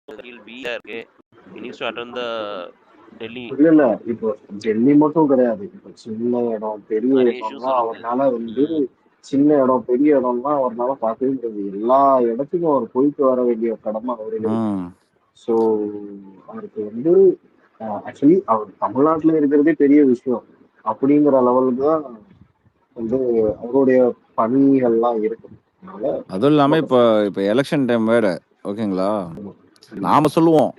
he'll be there. Okay, he needs to attend the Delhi. இல்ல இல்ல இப்போ டெல்லி மட்டும் கிடையாது. இப்போ சின்ன இடம் பெரிய நிறைய issues இடம்லாம் இருக்கு. அவர்னால சின்ன இடம் பெரிய இடம்லாம் அவர்னால பார்க்கவே முடியாது. எல்லா இடத்துக்கும் அவர் போயிட்டு வர வேண்டிய கடமை அவருக்கு இருக்கு. ம் ஸோ அவருக்கு ஆக்சுவலி அவர் தமிழ்நாட்டுல இருக்கிறதே பெரிய விஷயம். அப்படிங்கிற லெவலுக்கு தான் அவருடைய பணிகள்லாம் இருக்கு. அதனால அதுவும் இல்லாமல் ரொம்ப இப்போ கஷ்டம். இப்போ எலெக்ஷன் டைம் வேறு ஓகேங்களா. நாம சொல்லுவோம்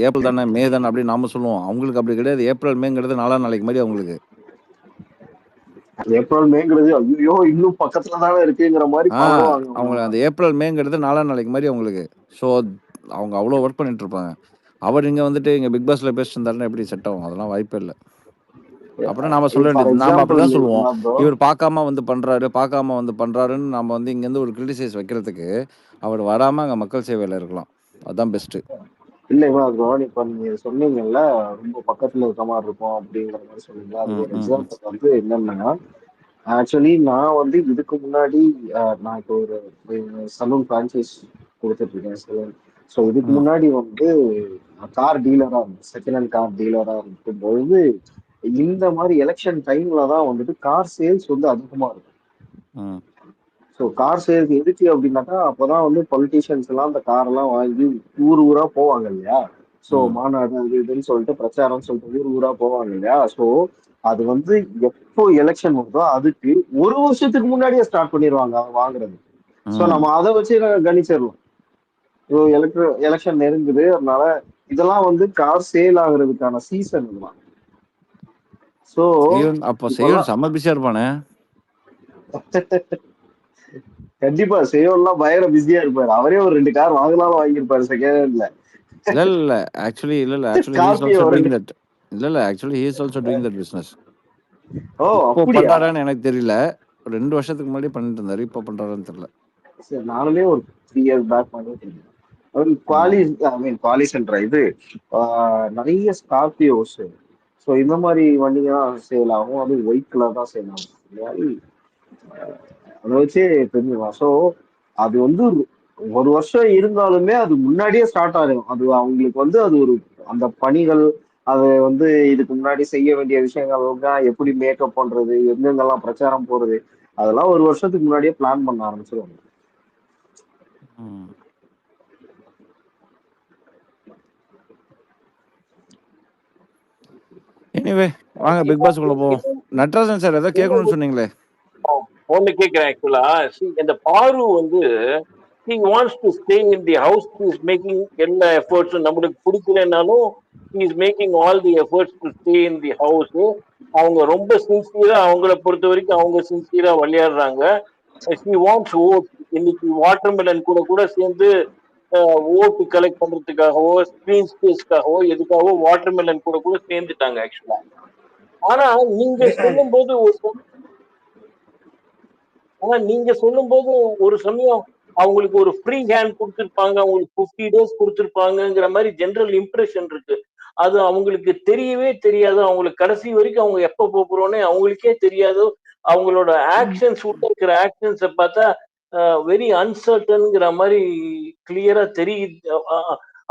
ஏப்ரல் தானே மே தானே அப்படின்னு நாம சொல்லுவோம். அவங்களுக்கு அப்படி கிடையாது. ஏப்ரல் மேங்கிறது 4 நாளைக்கு மாதிரி அவங்களுக்கு. ஏப்ரல் மேங்கிறது ஐயோ இன்னும் பக்கத்துல தானே இருக்குங்கிற மாதிரி பரவாங்க. அவங்க அந்த ஏப்ரல் மேங்கிறது 4 நாளைக்கு மாதிரி அவங்களுக்கு. ஸோ அவங்க அவ்வளோ ஒர்க் பண்ணிட்டு இருப்பாங்க. அவர் இங்கே வந்துட்டு இங்கே பிக் பாஸ்ல பேசிட்டு இருந்தாருன்னா எப்படி செட் ஆகும்? அதெல்லாம் வாய்ப்பே இல்லை. அப்புறம் நாம சொல்ல ஃபார் வேண்டியது நாம எக்ஸாம்பிள் அப்படிதான் சொல்லுவோம். ப்ரோ, இவர் பார்க்காம பண்றாருன்னு நம்ம இங்கேருந்து ஒரு கிரிட்டிசைஸ் வைக்கிறதுக்கு அவர் வராம அங்கே மக்கள் சேவையில் இருக்கலாம். அதுதான் பெஸ்ட்டு. இல்ல ப்ரோ, இப்ப நீங்க சொன்னீங்கல்ல ரொம்ப பக்கத்துல இருக்க மாதிரி இருக்கும் அப்படிங்கிற மாதிரி சொன்னீங்க. அதுக்கு ஒரு எக்ஸாம்பிள் என்னன்னா, ஆக்சுவலி நான் இதுக்கு முன்னாடி நான் இப்போ ஒரு சலூன் பிரான்ச்சைஸ் கொடுத்துட்டு இருக்கேன் சலூன். ஸோ இதுக்கு முன்னாடி கார் டீலரா இருந்தேன். செகண்ட் ஹேண்ட் கார் டீலரா இருக்கும்பொழுது இந்த மாதிரி எலெக்ஷன் டைம்ல தான் கார் சேல்ஸ் அதிகமா இருக்கும். ஸோ கார் சேல்ஸ் எதுக்கு அப்படின்னாக்கா அப்போதான் பொலிட்டீஷியன்ஸ் எல்லாம் அந்த கார் எல்லாம் வாங்கி ஊர் ஊரா போவாங்க இல்லையா. ஸோ மாநாடு அது இதுன்னு சொல்லிட்டு பிரச்சாரம் சொல்லிட்டு ஊர் ஊரா போவாங்க இல்லையா. ஸோ அது எப்போ எலெக்ஷன் வருதோ அதுக்கு ஒரு வருஷத்துக்கு முன்னாடியே ஸ்டார்ட் பண்ணிடுவாங்க அதை வாங்குறது. ஸோ நம்ம அதை வச்சு கணிச்சிடலாம். எலெக்ஷன் நெருங்குது, அதனால இதெல்லாம் கார் சேல் ஆகுறதுக்கான சீசன் இதெல்லாம். ஸோ அப்போ செம்ம பிஸியா இருப்பானே. கண்டிப்பா செய்யோலாம் பயங்கர பிஸியா இருப்பாரு. அவரே ஒரு 2 கார் வாங்கினாலும் வாங்கியிருப்பாரு செகண்ட் ஹேண்ட்ல. இல்ல actually he is also doing that. Actually he is also doing that business. ஓ இப்போ அப்படியா? பண்றாரான்னு எனக்கு தெரியல. 2 வருஷத்துக்கு முன்னாடி பண்ணிட்டு இருந்தாரு. இப்போ பண்றாரான்னு தெரியல. சரி, நானுமே ஒரு 3 இயர்ஸ் பேக் பண்ணிட்டு இருந்தேன். குவாலிஸ்ன்ற நிறைய ஸ்கார்பியோஸ். ஸோ இந்த மாதிரி வண்டிங்கெல்லாம் சேல் ஆகும். அது ஒயிட் கலர் தான் சேல் ஆகும். இந்த மாதிரி அதை வச்சே தெரிஞ்சுக்கலாம். ஸோ அது ஒரு வருஷம் இருந்தாலுமே அது முன்னாடியே ஸ்டார்ட் ஆகும். அது அவங்களுக்கு அது அந்த பணிகள், அது இதுக்கு முன்னாடி செய்ய வேண்டிய விஷயங்கள் தான், எப்படி மேக்கப் பண்றது, எங்கெங்கெல்லாம் பிரச்சாரம் போறது, அதெல்லாம் ஒரு வருஷத்துக்கு முன்னாடியே பிளான் பண்ண ஆரம்பிச்சிருவாங்க. எனிவே வாங்க பிக் பாஸ் குள்ள போவோம். நட்ராஜன் சார் ஏதோ கேட்கணும்னு சொன்னீங்களே. ஒன்னு கேக்குறேன். ஆக்சுவலா இந்த பாரு he wants to stay in the house. He is making எல்லா எஃபர்ட்ஸும். நம்மளுக்கு பிடிக்கலனாலும் he is making all the efforts to stay in the house. அவங்க ரொம்ப சின்சியரா, அவங்கள பொறுத்த வரைக்கும் அவங்க சின்சியரா விளையாடுறாங்க. he wants vote. இன்னைக்கு வாட்டர்மெலன் கூட சேர்ந்து ஓட்டு கலெக்ட் பண்றதுக்காகவோ ஸ்கிரீன் ஸ்பேஸ்க்காகவோ எதுக்காகவோ வாட்டர்மெலன் கூட சேர்ந்துட்டாங்க ஆக்சுவலா. ஆனா நீங்க சொல்லும்போது ஒரு சமயம் அவங்களுக்கு ஒரு ஃப்ரீ ஹேண்ட் கொடுத்துருப்பாங்க, அவங்களுக்கு 50 days கொடுத்துருப்பாங்கிற மாதிரி ஜெனரல் இம்ப்ரெஷன் இருக்கு. அது அவங்களுக்கு தெரியவே தெரியாது. அவங்களுக்கு கடைசி வரைக்கும் அவங்க எப்ப போறோன்னே அவங்களுக்கே தெரியாது. அவங்களோட ஆக்ஷன்ஸ் உள்ள இருக்கிற ஆக்ஷன்ஸை பார்த்தா வெரி அன்சர்டன்ங்கிற மாதிரி கிளியரா தெரியுது.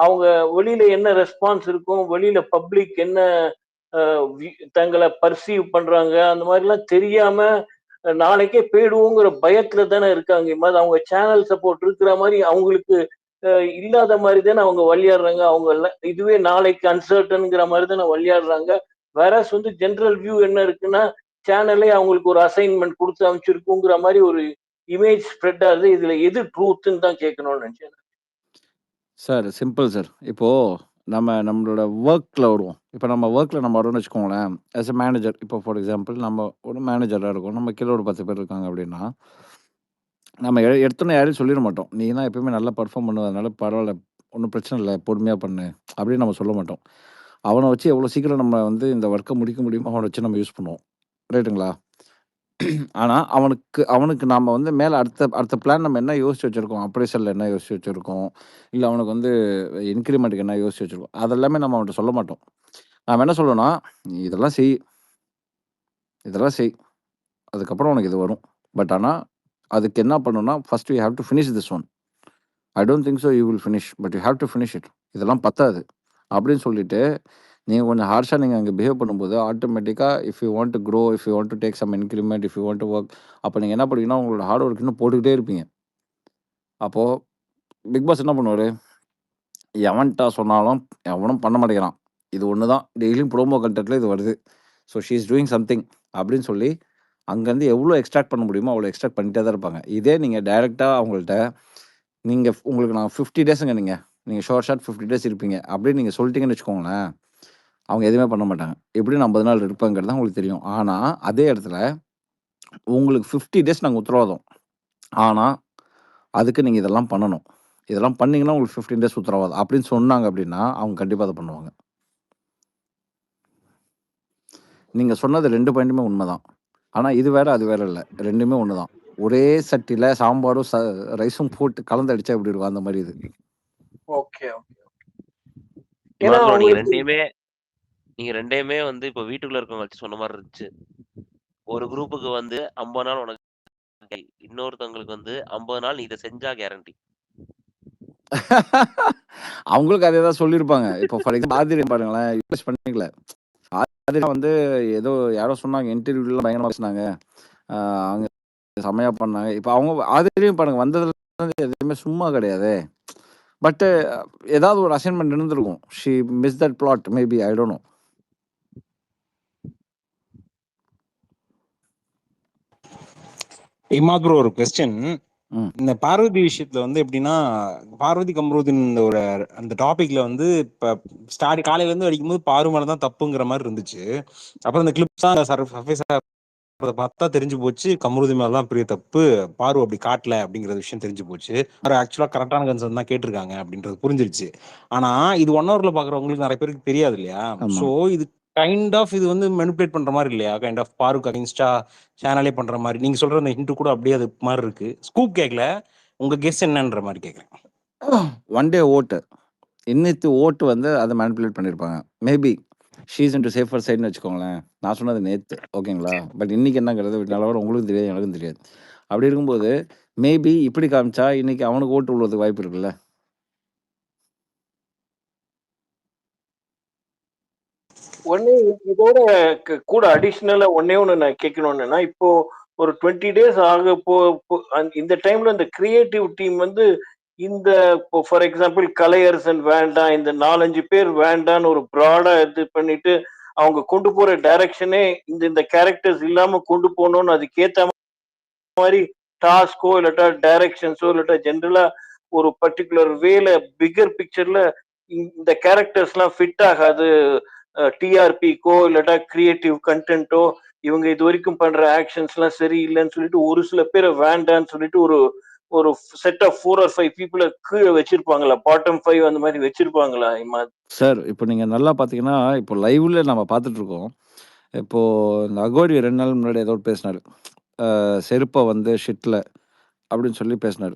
அவங்க வெளியில என்ன ரெஸ்பான்ஸ் இருக்கும், வெளியில பப்ளிக் என்ன தங்களை பர்சீவ் பண்றாங்க, அந்த மாதிரி எல்லாம் தெரியாம நாளைக்கே போயிடுவோங்கிற பயத்துல தானே இருக்காங்க. மாதிரி அவங்க சேனல் சப்போர்ட் இருக்கிற மாதிரி அவங்களுக்கு இல்லாத மாதிரி தானே அவங்க விளையாடுறாங்க. அவங்க இதுவே நாளைக்கு அன்சர்டன்ங்கிற மாதிரி தானே விளையாடுறாங்க. வேற ஜெனரல் வியூ என்ன இருக்குன்னா, சேனலே அவங்களுக்கு ஒரு அசைன்மெண்ட் கொடுத்து அமைச்சிருக்குங்கிற மாதிரி ஒரு இமேஜ் ஸ்ப்ரெட் ஆகுது. இதுல எது ட்ரூத்ன்னு தான் கேட்கணும்னு நினைச்சேன் சார். Simple sir. இப்போ நம்மளோட ஒர்க்கில் வருவோம். இப்போ நம்ம ஒர்க்கில் நம்ம வரோம்னு வச்சுக்கோங்களேன். ஆஸ் எ மேனேஜர், இப்போ ஃபார் எக்ஸாம்பிள் நம்ம ஒரு மேனேஜராக இருக்கோம். நம்ம கீழே ஒரு 10 பேர் இருக்காங்க அப்படின்னா, நம்ம எடுத்தோன்னே யாரையும் சொல்லிட மாட்டோம். நீ தான் எப்பயுமே நல்லா பர்ஃபார்ம் பண்ணுவதனால பரவாயில்ல, ஒன்றும் பிரச்சனை இல்லை, பொறுமையாக பண்ணு அப்படின்னு நம்ம சொல்ல மாட்டோம். அவனை வச்சு எவ்வளோ சீக்கிரம் நம்ம இந்த ஒர்க்கை முடிக்க முடியுமோ அவனை வச்சு நம்ம யூஸ் பண்ணுவோம். ரைட்டுங்களா? ஆனால் அவனுக்கு நாம் மேலே அடுத்த பிளான் நம்ம என்ன யோசிச்சு வச்சுருக்கோம், அப்ரைசலில் என்ன யோசிச்சு வச்சுருக்கோம், இல்லை அவனுக்கு இன்க்ரிமெண்ட்டுக்கு என்ன யோசிச்சு வச்சுருக்கோம், அதெல்லாமே நம்ம அவன்கிட்ட சொல்ல மாட்டோம். நாம் என்ன சொல்லுவோம்னா, நீ இதெல்லாம் செய், அதுக்கப்புறம் உனக்கு இது வரும். பட் ஆனால் அதுக்கு என்ன பண்ணணும்னா, first you have to finish this one. I don't think so you will finish, but you have to finish it. இதெல்லாம் பத்தாது அப்படின்னு சொல்லிட்டு நீங்கள் கொஞ்சம் ஹார்ஷாக நீங்கள் அங்கே பிஹேவ் பண்ணும்போது ஆட்டோமேட்டிக்காக if you want to grow, if you want to take some increment, if you want to work, அப்போ நீங்கள் என்ன பண்ணுவீங்கன்னா உங்களோட ஹார்ட் ஒர்க் இன்னும் போட்டுக்கிட்டே இருப்பீங்க. அப்போது பிக் பாஸ் என்ன பண்ணுவார், எவன்ட்டா சொன்னாலும் எவனும் பண்ண மாட்டேங்கிறான், இது ஒன்று தான் டெய்லியும் ப்ரோமோ கண்டென்ட்டில் இது வருது, so she is doing something அப்படின்னு சொல்லி அங்கேருந்து எவ்வளோ எக்ஸ்ட்ராக்ட் பண்ண முடியுமோ அவ்வளோ எக்ஸ்ட்ராக்ட் பண்ணிட்டே தான் இருப்பாங்க. இதே நீங்கள் டைரெக்டாக அவங்கள்ட்ட உங்களுக்கு நான் 50 டேஸுங்க, நீங்கள் ஷார்ட் 50 டேஸ் இருப்பீங்க அப்படின்னு நீங்கள் சொல்லிட்டீங்கன்னு வச்சுக்கோங்களேன், அவங்க எதுவுமே பண்ண மாட்டாங்க. எப்படியும் 50 நாள் இருப்பாங்கிறது தான் உங்களுக்கு தெரியும். ஆனால் அதே இடத்துல உங்களுக்கு 50 டேஸ் நாங்கள் உத்தரவாதம், ஆனால் அதுக்கு நீங்கள் இதெல்லாம் பண்ணணும், இதெல்லாம் பண்ணீங்கன்னா உங்களுக்கு 15 டேஸ் உத்தரவாதம் அப்படின்னு சொன்னாங்க அப்படின்னா அவங்க கண்டிப்பாக அதை பண்ணுவாங்க. நீங்கள் சொன்னது 2 பாயிண்ட்டுமே உண்மை தான். ஆனால் இது வேற அது வேற இல்லை, ரெண்டுமே ஒன்று தான். ஒரே சட்டியில் சாம்பாரும் ரைஸும் போட்டு கலந்து அடிச்சா எப்படி இருக்கும் அந்த மாதிரி இது. Okay okay. ஏன்னா நீங்க அவங்களுக்கு நீங்க ரெண்டையுமே வந்து இப்போ வீட்டுக்குள்ள இருக்கவங்க வச்சு சொன்ன மாதிரி இருந்துச்சு. ஒரு குரூப்புக்கு வந்து 50 நாள் உனக்கு, இன்னொருத்தவங்களுக்கு வந்து 50 நாள் நீ இதை செஞ்சா கேரண்டி. அவங்களுக்கு அதே தான் சொல்லியிருப்பாங்க. இப்போ ஃபார் எக்ஸாம்பிள் ஆதிரி பாருங்களேன், யூஸ் பண்ணிக்கல. ஆதிரி வந்து ஏதோ யாரோ சொன்னாங்க இன்டர்வியூலாம் பயங்கரமாக பேசினாங்க, அவங்க செம்மையாக பண்ணாங்க. இப்போ அவங்க ஆதிரியும் பாருங்க வந்ததுல இருந்து எதுவுமே சும்மா கிடையாது, பட் ஏதாவது ஒரு அசைன்மெண்ட் இருந்திருக்கும். She miss that flat maybe, I don't know. Imad bro, ஒரு கொஸ்டின். இந்த பார்வதி விஷயத்துல வந்து எப்படின்னா, பார்வதி கம்ருதீன் ஒரு அந்த டாபிக்ல வந்து இப்ப ஸ்டார்ட் காலையில இருந்து அடிக்கும்போது பாரு மேல தான் தப்புங்கிற மாதிரி இருந்துச்சு. அப்புறம் இந்த கிளிப்ஸ் தான் சர்ஃபேஸ் பார்த்தா தெரிஞ்சு போச்சு, கம்ருதீன் மேல தான் பெரிய தப்பு, பாரு அப்படி காட்டல அப்படிங்கிற விஷயம் தெரிஞ்சு போச்சு. ஆக்சுவலா கரெக்டான கன்சர்ன் தான் கேட்டிருக்காங்க அப்படின்றது புரிஞ்சிருச்சு. ஆனா இது 1 ஹவர்ல பாக்குறவங்களுக்கு நிறைய பேருக்கு தெரியாது இல்லையா? சோ இது கைண்ட் ஆஃப் இது வந்து மெனிபுலேட் பண்ற மாதிரி இல்லையா? கைண்ட் ஆஃப் பாருக்கு அகைன்ஸ்டா சேனலே பண்ற மாதிரி. நீங்க சொல்ற அந்த ஹிண்ட் கூட அப்படியே அது மாதிரி இருக்கு. ஸ்கூப் கேட்கல, உங்க கெஸ் என்னன்ற மாதிரி கேட்குறேன். ஒன் டே ஓட்டு இன்னித்து ஓட்டு வந்து அதை மேனிப்புலேட் பண்ணியிருப்பாங்க. மேபி ஷீஸ் இன்டு சேஃபர் சைடுன்னு வச்சுக்கோங்களேன். நான் சொன்னது நேற்று, ஓகேங்களா? பட் இன்னைக்கு என்னங்கிறது நிலவரம் உங்களுக்கும் தெரியாது, எனக்கும் தெரியாது. அப்படி இருக்கும்போது மேபி இப்படி காமிச்சா இன்னைக்கு அவனுக்கு ஓட்டு விழுவதுக்கு வாய்ப்பு இருக்குல்ல. ஒண்ணு இதோட கூட அடிஷ்னலா ஒன்னே ஒண்ணு நான் கேட்கணும்னா, இப்போ ஒரு 20 டேஸ் ஆக இந்த டைம்ல இந்த கிரியேட்டிவ் டீம் வந்து இந்த ஃபார் எக்ஸாம்பிள் கலையரசன் வேண்டாம், இந்த 4-5 பேர் வேண்டான்னு ஒரு ப்ராடா இது பண்ணிட்டு அவங்க கொண்டு போற டைரக்ஷனே இந்த கேரக்டர்ஸ் இல்லாம கொண்டு போகணும்னு அதுக்கேத்த மாதிரி டாஸ்கோ இல்லாட்டா டைரக்ஷன்ஸோ இல்லாட்டா ஜென்ரலா ஒரு பர்டிகுலர் வேல பிகர் பிக்சர்ல இந்த கேரக்டர்ஸ் எல்லாம் ஃபிட் ஆகாது, டிஆர்பிக்கோ இல்லாட்டா கிரியேட்டிவ் கண்டென்ட்டோ இவங்க இது வரைக்கும் பண்ற ஆக்ஷன்ஸ் எல்லாம் சரியில்லைன்னு சொல்லிட்டு ஒரு சில பேரை வேண்டான்னு சொல்லிட்டு ஒரு செட் ஆஃப் 4 or 5 பீப்புளை கீழே வச்சிருப்பாங்களா, பாட்டம் 5 அந்த மாதிரி வச்சிருப்பாங்களா? சார் இப்போ நீங்க நல்லா பாத்தீங்கன்னா இப்போ லைவ்ல நம்ம பார்த்துட்டு இருக்கோம். இப்போ இந்த அகோரி 2 நாள் முன்னாடி ஏதோ பேசினாரு, செருப்பை வந்து ஷிட்ல அப்படின்னு சொல்லி பேசினாரு,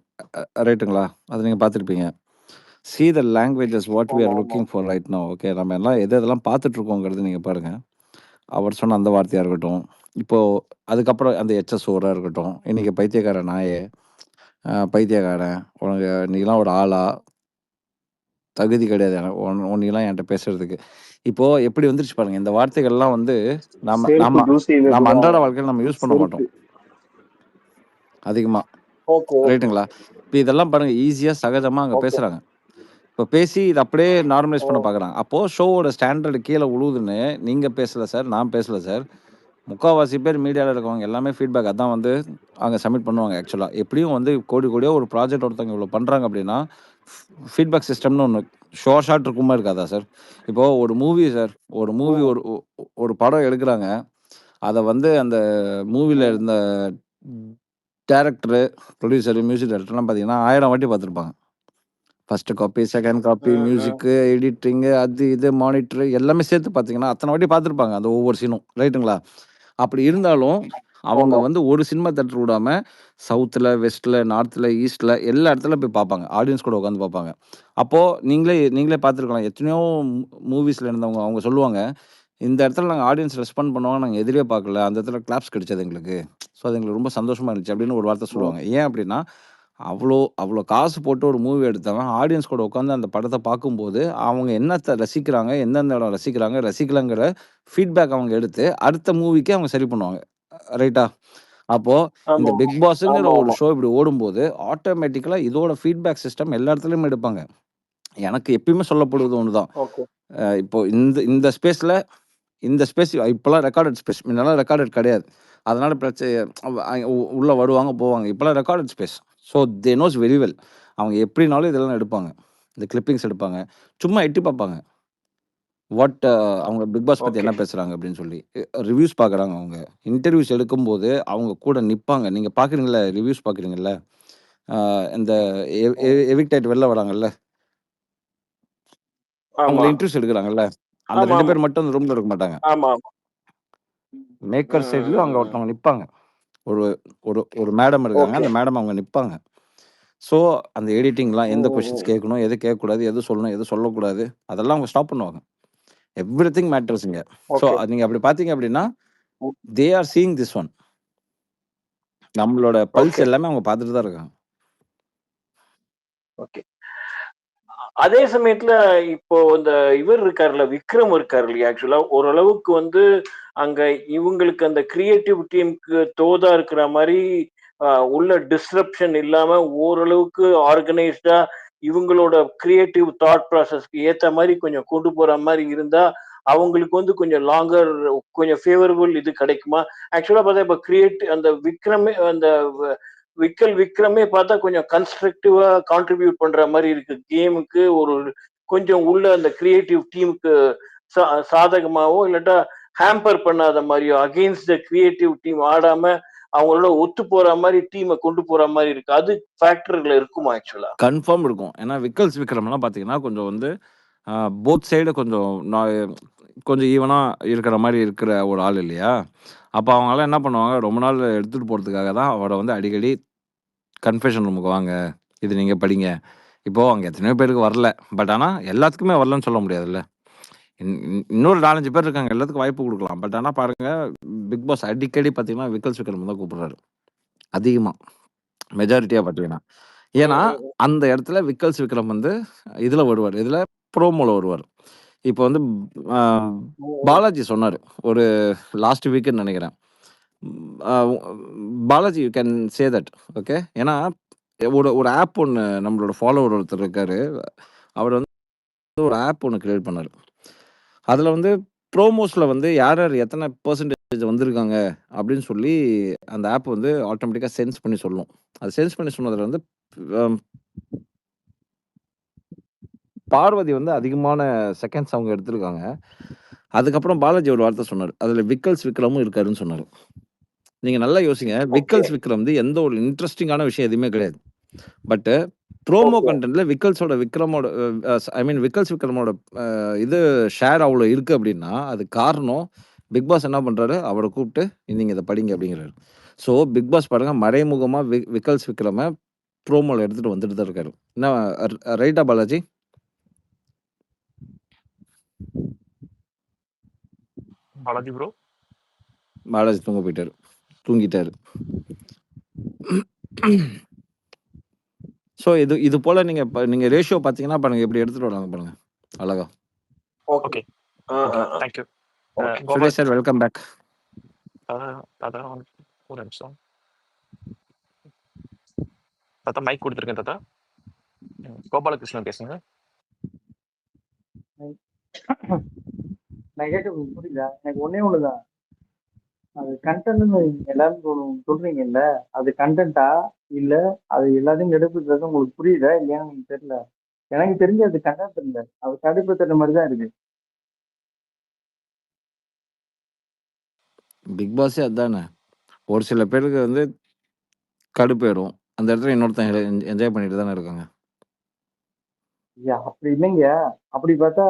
ரைட்டுங்களா? அது நீங்க பார்த்துருப்பீங்க. See the languages what we are looking for right now. Okay, நம்ம எல்லாம் எதெல்லாம் பார்த்துட்டு இருக்கோங்கிறது நீங்கள் பாருங்கள். அவர் சொன்ன அந்த வார்த்தையாக இருக்கட்டும், இப்போது அதுக்கப்புறம் அந்த எச்எஸ்ஓராக இருக்கட்டும், இன்றைக்கி பைத்தியக்காரன் நாயே, பைத்தியக்காரன் உனக்கு நீங்களாம் ஒரு ஆளா, தகுதி கிடையாது உன்னெல்லாம் என்கிட்ட பேசுறதுக்கு. இப்போது எப்படி வந்துருச்சு பாருங்கள் இந்த வார்த்தைகள்லாம் வந்து நம்ம அன்றாட வாழ்க்கையில் நம்ம யூஸ் பண்ண மாட்டோம் அதிகமாக, ரைட்டுங்களா? இப்போ இதெல்லாம் பாருங்கள் ஈஸியாக சகஜமாக அங்கே பேசுகிறாங்க. இப்போ பேசி இது அப்படியே நார்மலைஸ் பண்ண பார்க்குறாங்க. அப்போது ஷோவோட ஸ்டாண்டர்டு கீழே உழுவுதுன்னு நீங்கள் பேசலை சார், நான் பேசலை சார், முக்கால்வாசி பேர் மீடியாவில் இருக்கவங்க எல்லாமே ஃபீட்பேக் அதான் வந்து அங்கே சப்மிட் பண்ணுவாங்க. ஆக்சுவலாக எப்படியும் வந்து கோடியோ ஒரு ப்ராஜெக்ட் ஒருத்தவங்க இவ்வளோ பண்ணுறாங்க அப்படின்னா ஃபீட்பேக் சிஸ்டம்னு ஒன்று ஷார்ட் இருக்குமா இருக்காதா சார்? இப்போது ஒரு மூவி சார், ஒரு படம் எடுக்கிறாங்க, அதை வந்து அந்த மூவியில் இருந்த டேரக்டரு, ப்ரொடியூசரு, மியூசிக் டைரக்டர்லாம் பார்த்தீங்கன்னா 1000 வாட்டி பார்த்துருப்பாங்க. ஃபர்ஸ்ட் காப்பி, செகண்ட் காப்பி, மியூசிக்கு, எடிட்டிங்கு, அது இது மானிட்டரு எல்லாமே சேர்த்து பார்த்தீங்கன்னா அத்தனை வாட்டி பார்த்துருப்பாங்க அந்த ஒவ்வொரு சீனும், ரைட்டுங்களா? அப்படி இருந்தாலும் அவங்க வந்து ஒரு சினிமா தேட்டர் விடாமல் சவுத்தில், வெஸ்ட்டில், நார்த்தில், ஈஸ்ட்டில் எல்லா இடத்துல போய் பார்ப்பாங்க, ஆடியன்ஸ் கூட உட்காந்து பார்ப்பாங்க. அப்போது நீங்களே பார்த்துருக்கலாம், எத்தனையோ மூவிஸில் இருந்தவங்க அவங்க சொல்லுவாங்க, இந்த இடத்துல நாங்கள் ஆடியன்ஸ் ரெஸ்பாண்ட் பண்ணுவாங்க நாங்கள் எதிரே பார்க்கல, அந்த இடத்துல கிளாப்ஸ் கிடைச்சது எங்களுக்கு, ஸோ அது எங்களுக்கு ரொம்ப சந்தோஷமாக இருந்துச்சு அப்படின்னு ஒரு வார்த்தை சொல்லுவாங்க. ஏன் அப்படின்னா அவ்வளோ அவ்வளோ காசு போட்டு ஒரு மூவி எடுத்தவன் ஆடியன்ஸ் கூட உட்காந்து அந்த படத்தை பார்க்கும்போது அவங்க என்னத்தை ரசிக்கிறாங்க, எந்தெந்த இடம் ரசிக்கிறாங்க, ரசிக்கலங்கிற ஃபீட்பேக் அவங்க எடுத்து அடுத்த மூவிக்கு அவங்க சரி பண்ணுவாங்க. ரைட்டா? அப்போ இந்த ஆமா பிக் பாஸ்ங்கிற ஆமா ஒரு ஆமா ஷோ இப்படி ஓடும்போது ஆட்டோமேட்டிக்கலா இதோட ஃபீட்பேக் சிஸ்டம் எல்லா இடத்துலயும் எடுப்பாங்க. எனக்கு எப்பயுமே சொல்லப்படுவது ஒண்ணுதான். ஓகே இப்போ இந்த இந்த ஸ்பேஸ்ல இந்த ஸ்பேஸ் இப்போலாம் ரெக்கார்டட் ஸ்பேஸ். முன்னலாம் ரெக்கார்டட் கிடையாது. அதனால உள்ள வருவாங்க, போவாங்க. இப்போலாம் recorded space. So they nose very well. அவங்க எப்படினாலும் இதெல்லாம் எடுப்பாங்க. இந்த கிளிப்பிங்ஸ் எடுப்பாங்க. சும்மா எட்டி பார்ப்பாங்க. வாட் அவங்க பிக் பாஸ் பத்தி ஓகே என்ன பேசுறாங்க அப்படின்னு சொல்லி. ரிவ்யூஸ் பார்க்குறாங்க அவங்க. இன்டர்வியூஸ் எடுக்கும்போது அவங்க கூட நிப்பாங்க. நீங்க பார்க்குறீங்கல்ல, ரிவ்யூஸ் பார்க்குறீங்கல்ல. இந்த எவிக்டேட் வெளில வராங்கல்ல, அவங்கள ஆமா இன்டர்வியூஸ் எடுக்குறாங்கல்ல, அந்த ஆமா 2 ஆமா பேர் மட்டும் அந்த ரூம்ல இருக்க மாட்டாங்க. ஆமா ஆமா மேக்கர் சைட்லயும் அங்க ஒருத்தவங்க நிப்பாங்க. ஒரு ஒரு ஒரு மேடம் இருக்காங்க. ஓகே அந்த மேடம் அவங்க நிப்பாங்க. ஸோ அந்த எடிட்டிங்லாம் எந்த கொஸ்டின்ஸ் கேட்கணும், எது கேட்கக்கூடாது, எது சொல்லணும், எது சொல்லக்கூடாது, அதெல்லாம் அவங்க ஸ்டாப் பண்ணுவாங்க. எவ்ரிதிங் மேட்டர்ஸ் இங்க. ஸோ ஓகே நீங்க அப்படி பார்த்தீங்க அப்படின்னா, they are seeing this one. நம்மளோட பல்ஸ் ஓகே எல்லாமே அவங்க பார்த்துட்டு தான் இருக்காங்க. ஓகே அதே சமயத்துல இப்போ இந்த இவர் இருக்காருல்ல, விக்ரம் இருக்காரு இல்லையா, ஆக்சுவலா ஓரளவுக்கு வந்து அங்க இவங்களுக்கு அந்த கிரியேட்டிவ் டீமுக்கு தோதா இருக்கிற மாதிரி உள்ள டிஸ்ரப்ஷன் இல்லாம ஓரளவுக்கு ஆர்கனைஸ்டா இவங்களோட கிரியேட்டிவ் தாட் ப்ராசஸ்க்கு ஏத்த மாதிரி கொஞ்சம் கொண்டு போற மாதிரி இருந்தா அவங்களுக்கு வந்து கொஞ்சம் லாங்கர் கொஞ்சம் ஃபேவரபிள் இது கிடைக்குமா? ஆக்சுவலா பார்த்தா இப்ப அந்த விக்ரமே அந்த விக்ரமே பார்த்தா கொஞ்சம் கன்ஸ்ட்ரக்டிவா கான்ட்ரிபியூட் பண்ற மாதிரி இருக்கு கேமுக்கு. ஒரு கொஞ்சம் உள்ள அந்த கிரியேட்டிவ் டீமுக்கு சாதகமாவோ இல்லாட்டா ஹேம்பர் பண்ணாத மாதிரியோ அகெயின்ஸ்ட் த கிரியேட்டிவ் டீம் ஆடாம அவங்களோட ஒத்து போற மாதிரி டீமை கொண்டு போற மாதிரி இருக்கு. அது ஃபேக்டர்ல இருக்குமா ஆக்சுவலா? கன்ஃபார்ம் இருக்கும். ஏன்னா விக்ரம்லாம் பார்த்தீங்கன்னா கொஞ்சம் வந்து போத் சைடு கொஞ்சம் ஈவனா இருக்கிற மாதிரி இருக்கிற ஒரு ஆள் இல்லையா? அப்போ அவங்கலாம் என்ன பண்ணுவாங்க, ரொம்ப நாள் எடுத்துட்டு போறதுக்காக தான் அவர வந்து அடிக்கடி கன்ஃபெஷன் ரூமுக்கு வாங்க, இது நீங்க படிங்க. இப்போ அங்க எத்தனையோ பேருக்கு வரல. பட் ஆனா எல்லாத்துக்குமே வரலன்னு சொல்ல முடியாதுல்ல. இன்னொரு 4, 5 பேர் இருக்காங்க. எல்லாத்துக்கும் வாய்ப்பு குடுக்கலாம். பட் ஆனா பாருங்க, பிக் பாஸ் அடிக்கடி பார்த்தீங்கன்னா, விக்ரம் தான் கூப்பிடுறாரு. அதிகமா. மெஜாரிட்டியா பார்த்தீங்கன்னா. ஏன்னா, அந்த இடத்துல விக்ரம் வந்து இதுல வருவாரு. எதுல? ப்ரோமோல வருவாரு. இப்போ வந்து அ பாலாஜி சொன்னாரு. ஒரு லாஸ்ட் வீக்குன்னு நெனைக்கிறேன். Uh Balaji you can say that. Okay. ஏன்னா, ஒரு ஒரு ஆப் ஒண்ணு நம்மளோட ஃபாலோவர் ஒருத்தர் இருக்காரு. அவர் வந்து ஒரு ஆப் ஒண்ணு கிரியேட் பண்ணாரு. அதுல வந்து ப்ரோமோஸ்ல வந்து யார் யார் எத்தனை பெர்சன்டேஜ் வந்திருக்காங்க அப்படின்னு சொல்லி அந்த ஆப் வந்து ஆட்டோமேட்டிக்கா சென்ஸ் பண்ணி சொல்லும். அது சென்ஸ் பண்ணி சொன்னதுல வந்து அம் பார்வதி வந்து அதிகமான செகண்ட்ஸ் அவங்க எடுத்திருக்காங்க. அதுக்கப்புறம் பாலாஜி ஒரு வார்த்தை சொன்னாரு. அதுல விக்ரமும் இருக்காருன்னு சொன்னாரு. நீங்க நல்லா யோசிங்க. ஓகே விக்ரம் வந்து எந்த ஒரு இன்ட்ரஸ்டிங்கான விஷயம் எதுவுமே கிடையாது. பட் ப்ரோமோ ஓகே கன்டென்ட்ல விக்ரமோட ஐ மீன் விக்ரமோட இது ஷேர் அவ்வளோ இருக்கு அப்படின்னா, அதுக்கு காரணம் பிக் பாஸ் என்ன பண்றாரு, அவர கூப்பிட்டு நீங்க இத படிங்க அப்படிங்கிறாரு. ஸோ பிக் பாஸ் பாருங்க மறைமுகமா விக்ரம ப்ரோமோல எடுத்துட்டு வந்துட்டு தான் இருக்காரு. என்ன ரைட்டா பாலாஜி? பாலாஜி ப்ரோ பாலாஜி தூங்கிட்டாரு. ஸோ இது போல நீங்க ரேஷியோ பார்த்தீங்கன்னா பாருங்க எப்படி எடுத்துட்டு வராங்க பாருங்க. அழகா. Okay thank you Suresh sir welcome back. தாத்தா ஒரு நிமிஷம் தாத்தா மைக் கொடுத்துருக்கேன் தாத்தா. கோபாலகிருஷ்ணன் பேசுங்க. நான் கேட்கறது புரியுதா? எனக்கு ஒன்னே ஒண்ணுதான். அது கண்டென்ட்னு எல்லாரும் சொல்றீங்கல்ல, அது கண்டென்ட்டா இல்ல அது எல்லாத்தையும் எடுப்புறது உங்களுக்கு புரியுதா இல்லையான்னு எனக்கு தெரியல. எனக்கு தெரிஞ்சு அது கண்டென்ட் இல்ல, அது கடுப்பு தட்ட மாதிரி தான் இருக்கு. பிக் பாஸே அதானே. ஒரு சில பேருக்கு வந்து கடுப்பேறும். அந்த இடத்துல இன்னொருத்தன் என்ஜாய் பண்ணிட்டு தானே இருக்காங்க. ஐயா அப்படி இல்லைங்க. அப்படி பார்த்தா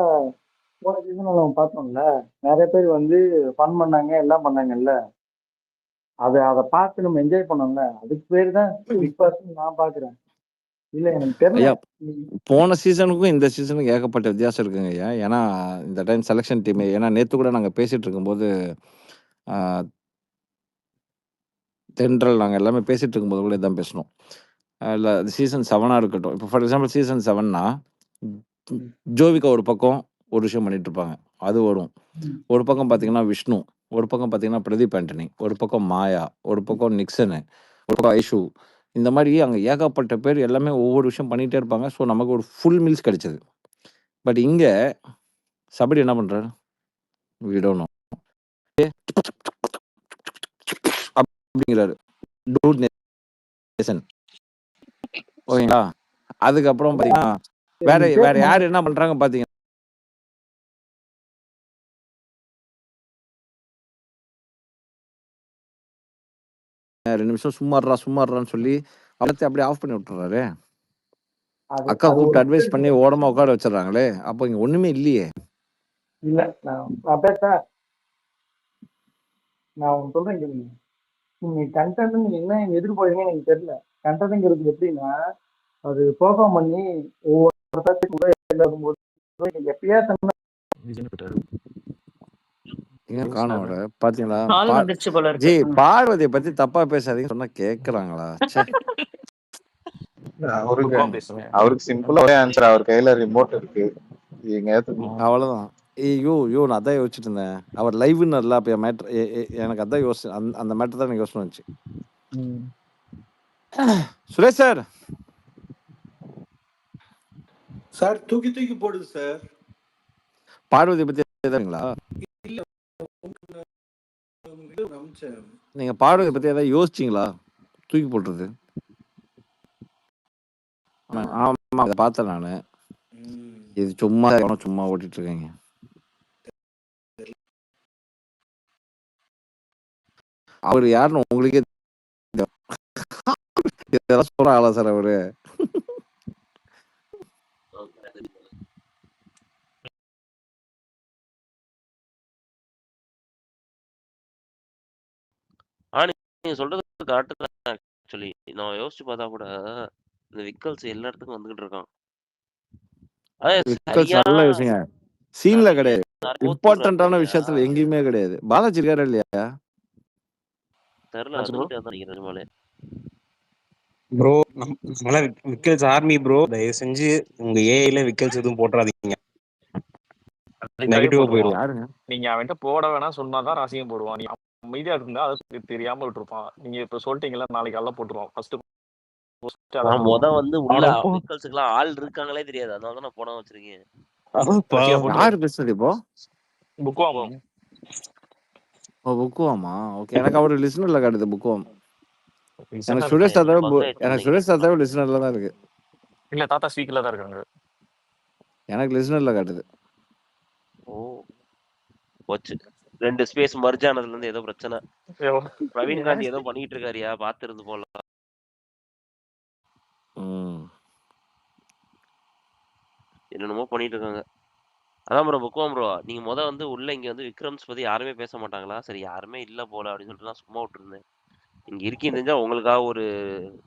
போன சீசன் நம்ம பார்த்தோம்ல, நிறைய பேர் வந்து ஃபன் பண்ணாங்க, எல்லாம் பண்ணாங்கல்ல. அதை பார்த்து நம்ம என்ஜாய் பண்ணோம்ல, அதுக்கு பேர் தான் பிக் பாஸ் நான் பாக்குறேன். இல்ல எனக்கு தெரியல. ஐயா போன சீசனுக்கும் இந்த சீசனுக்கும் ஏகப்பட்ட வித்தியாசம் இருக்குங்க ஐயா. ஏன்னா இந்த டைம் செலெக்ஷன் டீம் ஏன்னா நேத்து கூட நாங்க பேசிட்டு இருக்கும்போது தென்றல் நாங்க எல்லாமே பேசிட்டு இருக்கும்போது கூட இதான் பேசணும். இல்ல சீசன் 7 இருக்கட்டும். இப்போ ஃபார் எக்ஸாம்பிள் சீசன் 7னா ஜோவிகா ஒரு பக்கம் ஒரு விஷயம் பண்ணிட்டு இருப்பாங்க. அது வரும். ஒரு பக்கம் பார்த்தீங்கன்னா விஷ்ணு, ஒரு பக்கம் பார்த்தீங்கன்னா பிரதீப் ஆண்டனி, ஒரு பக்கம் மாயா, ஒரு பக்கம் நிக்சனு, ஒரு பக்கம் ஐஷு. இந்த மாரி அங்க ஏகப்பட்ட பேர் எல்லாமே ஒவ்வொரு விஷயம் பண்ணிட்டே இருப்பாங்க. ஸோ நமக்கு ஒரு ஃபுல் மீல்ஸ் கிடைச்சது. பட் இங்க சபரி என்ன பண்றாரு? We don't know. அப்படிங்கிறாரு. டூட் நேசன். ஓகேங்களா? அதுக்கப்புறம் பார்த்தீங்கன்னா வேற வேற யார் என்ன பண்றாங்க பார்த்தீங்கன்னா ரெண்டு நிமிஷம் சும்மாடுறான்னு சொல்லி எல்லாத்தையும் அப்படியே ஆஃப் பண்ணி விட்டுறாரு. அது அக்கா அது கூப்பிட்டு ஒரு அட்வைஸ் பண்ணி ஓரமா உட்கார வச்சிடறாங்களே. அப்போ இங்க ஒண்ணுமே இல்லையே. இல்ல நான் பேச நான் ஒன்று சொல்றேன் கேளுங்க. நீங்க கண்டென்ட் நீங்க என்ன எதிர்பார்க்கறீங்கன்னு எனக்கு தெரியல. கண்டென்ட்ங்கிறது எப்படின்னா அது பெர்ஃபார்ம் பண்ணி ஒவ்வொருத்தருக்கு கூட வரும்போது நீங்க எப்பயாவது ஏன் காணோட பாத்தீங்களா? கால் வந்துருச்சு போல ஜி இருக்கு. பார்வதியை பத்தி தப்பா பேசாதீங்கன்னு சொன்னா கேக்குறாங்களா? ச்சே. அவருக்கு சிம்பிளா ஒரே ஆன்சர். அவர் கையில ரிமோட் இருக்கு. அவ்வளவுதான். ஐயோ நான் அதான் யோசிச்சுட்டு இருந்தேன். அவர் லைவ்னர்ல அப்ப மேட்ரு எனக்கு அதான் யோசி அந்த மேட்டர் தான் எனக்கு யோசனை வந்துச்சு. சுரேஷ் சார் சார் தூக்கி போடுது சார். பார்வதியை பத்தி எதாங்களா? நீங்க பார்வதியை பத்தி ஏதாவது யோசிச்சீங்களா? தூக்கி போட்டுறது. ஆமா அதை பார்த்தேன் நானு. இது சும்மா ஓட்டிட்டு இருக்கீங்க. அவரு யாருன்னு உங்களுக்கே இதெல்லாம் சொல்ற ஆளா சார் அவரு? நீங்க சொல்றது கரெக்ட் தான். ஆக்சுவலி நான் யோசிச்சு பார்த்தா கூட இந்த விக்கல்ஸ் எல்லா இடத்துக்கும் வந்துகிட்டு இருக்கான். நல்ல விஷயம். சீன்ல கிடையாது. இம்பார்ட்டன்டான விஷயத்துல எங்கேயுமே கிடையாது. பாலாஜி இருக்காரு இல்லையா? தெரியல. ப்ரோ நம்மள விக்கல்ஸ் ஆர்மி ப்ரோ. தயவு செஞ்சு உங்க ஏஐல விக்கல்ஸ் எதுவும் போட்டுறாதீங்க. நெகட்டிவா போயிடும். நீங்க அவன்கிட்ட போட வேணா சொன்னாதான் ராசியம் போடுவான். நீ அமைதியா இருந்தா அது தெரியாம விட்டுருப்பான். நீங்க இப்ப சொல்லிட்டீங்களா நாளைக்கு எல்லாம் போட்டுருவான். ஃபர்ஸ்ட் வந்து உள்ள விக்கல்ஸ்க்குலாம் ஆள் இருக்காங்களே தெரியாது. அதனால தான் நான் போட வச்சிருக்கேன். யாரு பேசுறது இப்போ? புக்குவாம். புக்குவாமா? ஓகே. எனக்கு அவரு லிசனர்ல காட்டுது புக்குவாம். எனக்கு சுரேஷ் தாத்தாவே லிசனர்ல தான் இருக்கு. இல்ல தாத்தா ஸ்பீக்கர்ல தான் இருக்காங்க. எனக்கு லிசனர்ல காட்டுது. ஓ போச்சு. 2 ஸ்பேஸ் மர்ஜ் ஆனதுல இருந்து ஏதோ பிரச்சனை. பிரவீன் காந்தி ஏதோ பண்ணிட்டு இருக்காரியா? பாத்துருந்து போல. என்னென்னமோ பண்ணிட்டு இருக்காங்க. அதான் ப்ரோ புக்குவாம் ப்ரோ. நீங்க வந்து உள்ள இங்க வந்து விக்ரம்ஸ் பத்தி யாருமே பேச மாட்டாங்களா? சரி யாருமே இல்ல போல அப்படின்னு சொல்லிட்டு நான் சும்மா விட்டுருந்தேன். இங்க இருக்கீங்க தெரிஞ்சா உங்களுக்காக ஒரு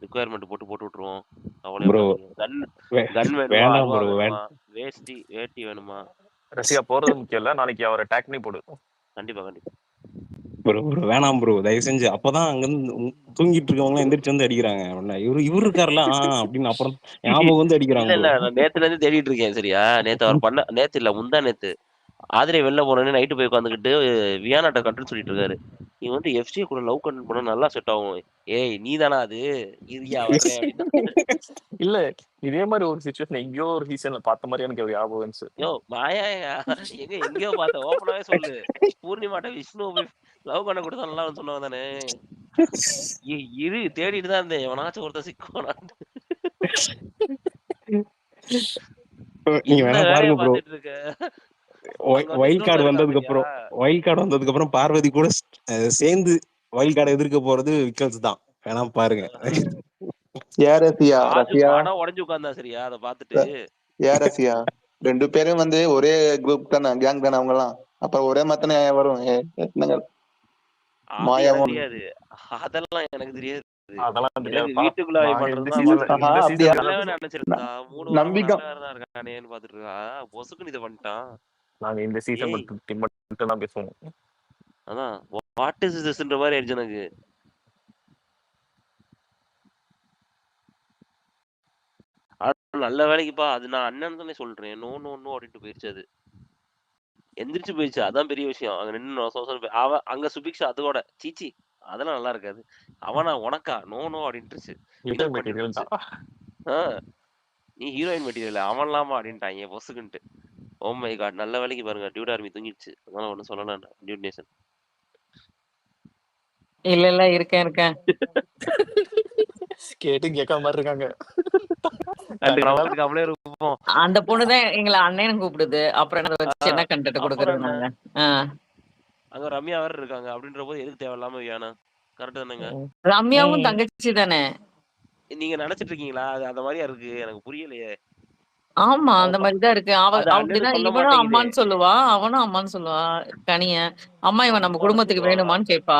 ரிக்குவயர்மெண்ட் போட்டு விட்டுருவோம். கன் வேணுமா? அருவா வேணுமா? வேட்டி வேணுமா? ரஷ்யா போறது முக்கியம் இல்ல. நாளைக்கு அவரை டேக் பண்ணி போடு. கண்டிப்பா. ப்ரோ வேணாம் ப்ரோ தயவு செஞ்சு. அப்பதான் அங்க இருந்து தூங்கிட்டு இருக்கவங்க எந்திரிச்சு வந்து அடிக்கிறாங்க. இவரு இருக்காருல அப்படின்னு அப்புறம் ஞாபகம் வந்து அடிக்கிறாங்க. இல்ல நான் நேத்துல இருந்து தேடிட்டு இருக்கேன். சரியா? நேத்து அவர் நேத்து இல்ல முந்தா நேத்து ஆதிரை வெளில போனோன்னு நைட்டு போய் உட்காந்துக்கிட்டு வியானாட்ட கட்டுன்னு சொல்லிட்டு இருக்காரு. நீ வந்து எஃப்சி கூட லவ் கண்ட் பண்ணா நல்லா செட் ஆகும். ஏய் நீ தானா அது? இரியா வர்றேன் அப்படின்னு. இல்ல இதே மாதிரி ஒரு சிச்சுவேஷன் எங்கேயோ ஒரு சீசன்ல பார்த்த மாதிரி எனக்கு ஞாபகம் வந்துச்சு. யோ மாயா எங்கேயோ பார்த்த ஓப்பனாவே சொல்லு. பூர்ணிமாட்ட விஷ்ணு லவ் பண்ண கொடுத்தா நல்லா சொன்னவன் தானே. இரு தேடிட்டு தான் இருந்தேன். எவனாச்சும் ஒருத்தர் சிக்கோனான்னு. நீங்க வேணா பாருங்க ப்ரோ. வைல்ட் கார்டு வந்ததுக்கு அப்புறம் பார்வதி கூட சேர்ந்து வைல்ட் கார்டை எதிர்க்க போறது விக்கல்ஸ் தான். வேணா பாருங்க. உடஞ்சு உட்கார்ந்தா சரியா? அதை பார்த்துட்டு ரஷ்யா 2 பேரும் வந்து ஒரே குரூப் தானே, கேங் தானே அவங்க எல்லாம். அப்ப ஒரே மத்தனை வரும். தெரியாது. அதெல்லாம் எனக்கு தெரியாது. வீட்டுக்குள்ள நினைச்சிருந்தா 3 வாரம் இருக்கானேன்னு பாத்துட்டு இருக்கா. பொசுக்குன்னு இதை பண்ணிட்டான். நாங்க இந்த சீசன் மட்டும் தான் பேசுவோம். அதான் வாட் இஸ் திஸ்ன்ற மாதிரி ஆயிடுச்சு எனக்கு. நல்ல வேலைக்குப்பா அது நான் அண்ணன் தானே சொல்றேன். நோ நோ நோ அப்படின்ட்டு போயிருச்சு அது. எந்திரிச்சு போயிருச்சு. அதான் பெரிய விஷயம். அங்க நின்னு நொச நொசன்னு அவ அங்க சுபிக்ஷா அதோட சீச்சி அதெல்லாம் நல்லா இருக்காது. அவனா உனக்கா நோ நோ அப்படின்ட்டுருச்சு. ஹீரோயின் கிண்டல் பண்ணி மெட்டீரியல் விட்டுருச்சு. தான். ஆ நீ ஹீரோயின் மெட்டீரியல் அவன்லாமா அப்படின்ட்டாங்க பொசுக்குன்ட்டு. ஓ மை காட் நல்ல வேலைக்கு பாருங்க டியூட் ஆர்மி தூங்கிடுச்சு. அதனால ஒன்றும் சொல்லலாம் டியூட் நேஷன். இல்ல இருக்கேன். கேட்டும் கேட்காம மாதிரி இருக்காங்க. கண்டுக்காம அப்படியே இருப்போம். அந்த பொண்ணுதான் எங்களை அண்ணன் கூப்பிடுது. அப்புறம் என்ன வச்சு என்ன கண்டென்ட் அப்புறம் கொடுக்கறது என்ன நாங்க? அங்க ரம்யா வேற இருக்காங்க அப்படின்ற போது எதுக்கு தேவையில்லாம வேணாம். கரெக்ட் தானேங்க? ரம்யாவும் தங்கச்சி தானே? நீங்க நினைச்சிட்டு இருக்கீங்களா அது அந்த மாதிரியா இருக்கு எனக்கு புரியலையே. ஆமா அந்த மாதிரிதான் இருக்கு. அது அண்ணன்னு அப்படிதான் சொல்ல இவனும் மாட்டேங்குதே. அம்மான்னு சொல்லுவா, அவனும் அம்மான்னு சொல்லுவா. கனிய அம்மா இவன் நம்ம அம்மான்னு குடும்பத்துக்கு சொல்லுவாளா? வேணுமான்னு கேட்பா.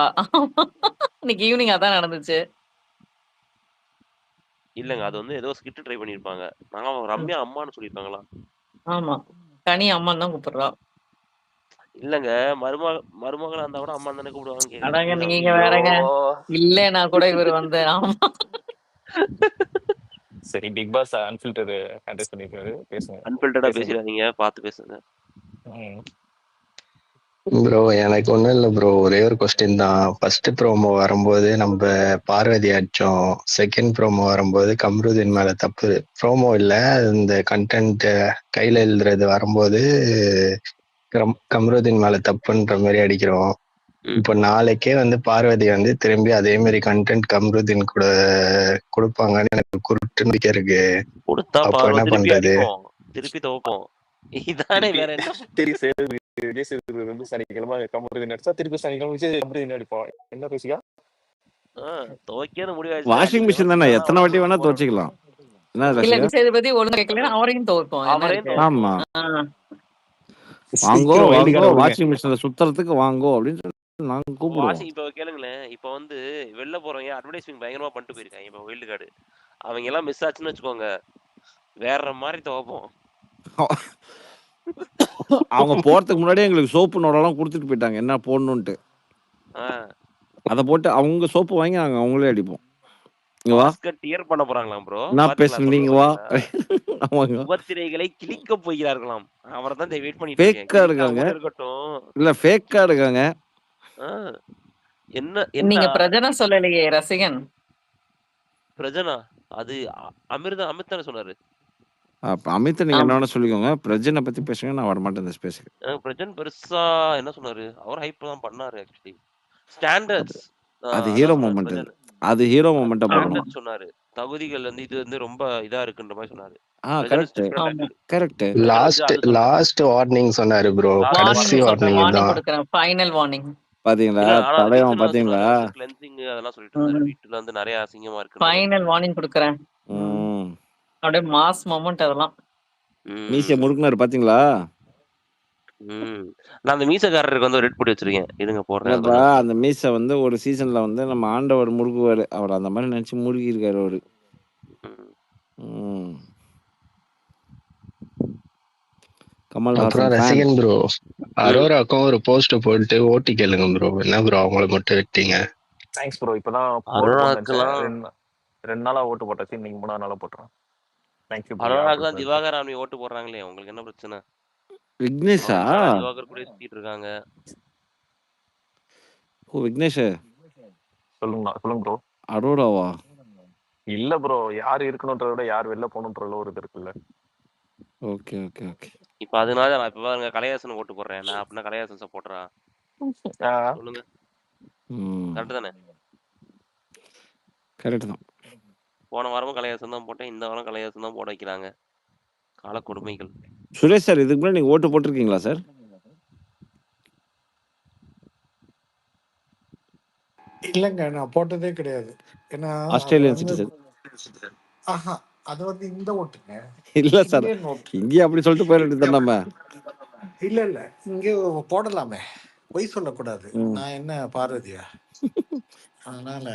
இன்னைக்கு ஈவினிங் அதான் நடந்துச்சு. இல்லங்க அது வந்து ஏதோ ஸ்கிரிப்ட் ட்ரை பண்ணிருப்பாங்க. நான் ரம்யா அம்மான்னு சொல்லிருக்காங்களா? ஆமா கனி அம்மான்னு தான் கூப்பிடுறா. இல்லங்க மருமகளா இருந்தா கூட அம்மா தானே கூப்பிடுவாங்கன்னு அடாங்க கேக்குறேன். நீங்க ஐயோ வேறங்க. இல்லைன்னா கூட இவர் வந்து ஆமா. சரி பிக் பாஸ் அன்ஃபில்டர் கண்டெஸ்ட் பண்ணிருக்காரு. பேசுங்க. அன்பில்டடா பேசுங்க. பேசிடாதீங்க பார்த்து பேசுங்க. ம். ப்ரோ எனக்கு ஒன்றும் இல்லை ப்ரோ, ஒரே ஒரு கொஸ்டின் தான். ஃபர்ஸ்ட் ப்ரோமோ வரும்போது நம்ம பார்வதி அடிச்சோம், செகண்ட் ப்ரோமோ வரும்போது கம்ருதீன் மேல தப்பு. ப்ரோமோ இல்லை இந்த கண்டென்ட் கையில எழுதுறது வரும்போது கம்ருதீன் மேல தப்புன்ற மாதிரி அடிக்கிறோம். இப்போ நாளைக்கே வந்து பார்வதி வந்து திரும்பி அதே மாதிரி கண்டென்ட் கம்ருதீன் கூட கொடுப்பாங்கன்னு எனக்கு குருட்டு நம்பிக்கை இருக்கு. கொடுத்தா அப்போ பார்வை என்ன திருப்பி பண்றது? அடிப்போம், திருப்பி துவைப்போம். இதானே வேற என்ன? விஜய் சேதுபதி வந்து சனிக்கிழமை கமருதீன் நடிச்சா திருப்பி சனிக்கிழமை விஜய் கமருதீன் நடிப்பான். என்ன பேசிக்கா? துவைக்கிறது முடிவாச்சு. வாஷிங் மிஷின் தானே, எத்தனை வாட்டி வேணா துவைச்சிக்கலாம். என்ன இல்ல ரசிகா? சேதுபதி ஒழுங்கா கேட்கலன்னா அவரையும் துவைப்போம். என்ன அவரையும் இருக்கு? துவைப்போம். ஆமா வாங்கோ சீக்கிரம் வைல்டு வாங்கோ கார்டு விடுங்க. வாஷிங் மிஷின்ல சுத்துறதுக்கு வாங்கோ அப்படின்னு சொல்லி நாங்க கூப்பிடுவோம். வாஷிங் இப்போ கேளுங்களேன். இப்போ வந்து வெளில போறவங்க அட்வர்டைஸ்மெண்ட் பயங்கரமா பண்ணிட்டு போயிருக்காங்க. இப்போ வைல்டு கார்டு அவங்க எல்லாம் மிஸ் ஆச்சுன்னு வச்சுக்கோங்க, வேற மாதிரி துவைப்போம். அவங்க போறதுக்கு முன்னாடியே எங்களுக்கு சோப்பு நோடெல்லாம் கொடுத்துட்டு போயிட்டாங்க என்ன போடணுன்ட்டு. அதை போட்டு அவங்க சோப்பு வாங்கி நாங்க அவங்களே அடிப்போம். இங்க வா பாஸ்கட் டியர் பண்ண போறாங்களாம் ப்ரோ. நான் பாத்தீங்களா? பேசுறேன் நீங்க வா. ஆமாங்க முகத்திரைகளை கிழிக்க போகிறார்களாம். அவரை தான் வெயிட் பண்ணிட்டு இருக்கேன். ஃபேக்கா கிழித்தா இருக்காங்க, கூட இருக்கட்டும். இல்ல ஃபேக்கா இருக்காங்க. ஆ, என்ன என்ன நீங்க பிரஜனா சொல்லலையே ரசிகன். பிரஜனா அது அமித் தானே சொன்னாரு. அமித் நீங்க ஆமா. என்ன வேணா சொல்லிக்கோங்க, பிரஜனை பத்தி பேசுங்க, நான் வரமாட்டேன் இந்த ஸ்பேஸ்க்கு. பிரஜன் பெருசா என்ன சொன்னாரு, அவர் ஹைப் தான் பண்ணாரு ஆக்சுவலி. ஸ்டாண்டர்ட்ஸ் அது ஹீரோ மூமெண்ட், அது ஹீரோ மூமெண்டா போடணும். ஸ்டாண்டர்ட்ஸ் சொன்னாரு. தகுதிகள் வந்து இது வந்து ரொம்ப இதா இருக்குன்ற மாதிரி சொன்னாரு. Correct correct. லாஸ்ட் வார்னிங் சொன்னாரு ப்ரோ, கடைசி வார்னிங் தான். கொடுக்கிறேன் ஃபைனல் வார்னிங். பாத்தீங்களா தடயம் பாத்தீங்களா? கிளென்சிங் அதெல்லாம் சொல்லிட்டு இருந்தாரு. வீட்டுல வந்து நிறைய அசிங்கமா இருக்கு. ஃபைனல் வார்னிங் கொடுக்கிறேன். அப்படியே மாஸ் மொமெண்ட் அதெல்லாம். மீசை முறுக்குனாரு பாத்தீங்களா? நான் அந்த மீசக்காரருக்கு வந்து ரெட் போட்டு வச்சிருக்கேன். இதுங்க போடுறேன். அந்த மீசை வந்து ஒரு சீசன்ல வந்து நம்ம ஆண்டவர் முருகுவாரு, அவர் அந்த மாதிரி நினைச்சு முருகி இருக்காரு அவரு. அப்புறம் ரசிகன் ப்ரோ, அரோராக்கும் ஒரு போஸ்ட் போட்டு ஓட்டி கேளுங்க ப்ரோ. என்ன ப்ரோ அவங்கள மட்டும் விட்டீங்க? Thanks bro. இப்பதான் 2 நாளா ஓட்டு போட்டாச்சு. இன்னைக்கு 3ஆவது நாளா போட்டுறேன். Thank you bro. அரோராக்கு திவாகர் ஆமி ஓட்டு போடுறாங்களே, உங்களுக்கு என்ன பிரச்சனை? விக்னேஷா? திவாகர் கூட சுத்திட்டு இருக்காங்க. ஓ விக்னேஷ் சொல்லுங்க ப்ரோ. அரோராவா? இல்ல ப்ரோ, யார் இருக்கணும்ன்றத விட யார் வெளில போகணும்ன்றதுல ஒரு இது இருக்குல்ல. Okay okay okay. இப்ப அதனால நான் இப்ப பாருங்க கலையாசன் ஓட்டு போடுறேன். நான் அப்படின்னா கலையாசன் சப்போர்ட்டரா? சொல்லுங்க. கரெக்ட் தானே? கரெக்ட் தான். போன வாரமும் கலையாசன் தான் போட்டேன், இந்த வாரம் கலையாசன் தான் போட வைக்கிறாங்க. கால கொடுமைகள். சுரேஷ் சார், இதுக்கு முன்னாடி நீங்க ஓட்டு போட்டிருக்கீங்களா சார்? இல்லங்க, நான் போட்டதே கிடையாது. ஏன்னா ஆஸ்திரேலியன் சிட்டிசன். ஆஹா, அது வந்து இந்த ஓட்டுங்க. இல்ல சார், இங்கே அப்படி சொல்லிட்டு போயிட வேண்டியது நம்ம. இல்ல இங்கே போடலாமே, பொய் சொல்லக்கூடாது. நான் என்ன பார்வதியா? அதனால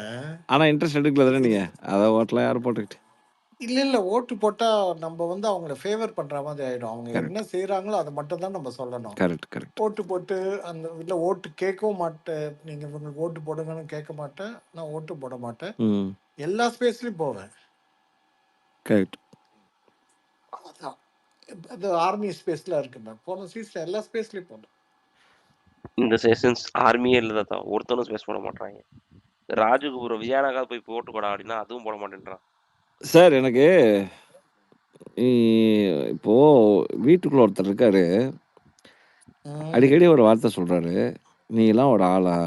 ஆனா இன்ட்ரெஸ்ட் எடுக்கல தானே நீங்க? அத ஓட்டலாம் யாரும் போட்டுக்கிட்டு. இல்ல ஓட்டு போட்டா நம்ம வந்து அவங்கள ஃபேவர் பண்ற மாதிரி ஆயிடும். அவங்க என்ன செய்யறாங்களோ அதை மட்டும் தான் நம்ம சொல்லணும். கரெக்ட். ஓட்டு போட்டு அந்த இல்ல ஓட்டு கேட்கவும் மாட்டேன். நீங்க உங்களுக்கு ஓட்டு போடுங்கன்னு கேட்க மாட்டேன். நான் ஓட்டு போட மாட்டேன். எல்லா ஸ்பேஸ்லயும் போவேன். கரெக்ட். அது ஆர்மி ஸ்பேஸ்ல இருக்குண்ணா. போன சீசன் எல்லா ஸ்பேஸ்லயும் போனோம். இந்த செஷன்ஸ் ஆர்மியே இல்லை தான், ஒருத்தனும் ஸ்பேஸ் போட மாட்டாங்க. ராஜுக்கு ஒரு விஜயநகா போய் போட்டுக்கூடா அப்படின்னா அதுவும் போட மாட்டேன்றான். சார் எனக்கு இப்போ வீட்டுக்குள்ள ஒருத்தர் இருக்காரு, அடிக்கடி ஒரு வார்த்தை சொல்றாரு, நீ எல்லாம் ஒரு ஆளா,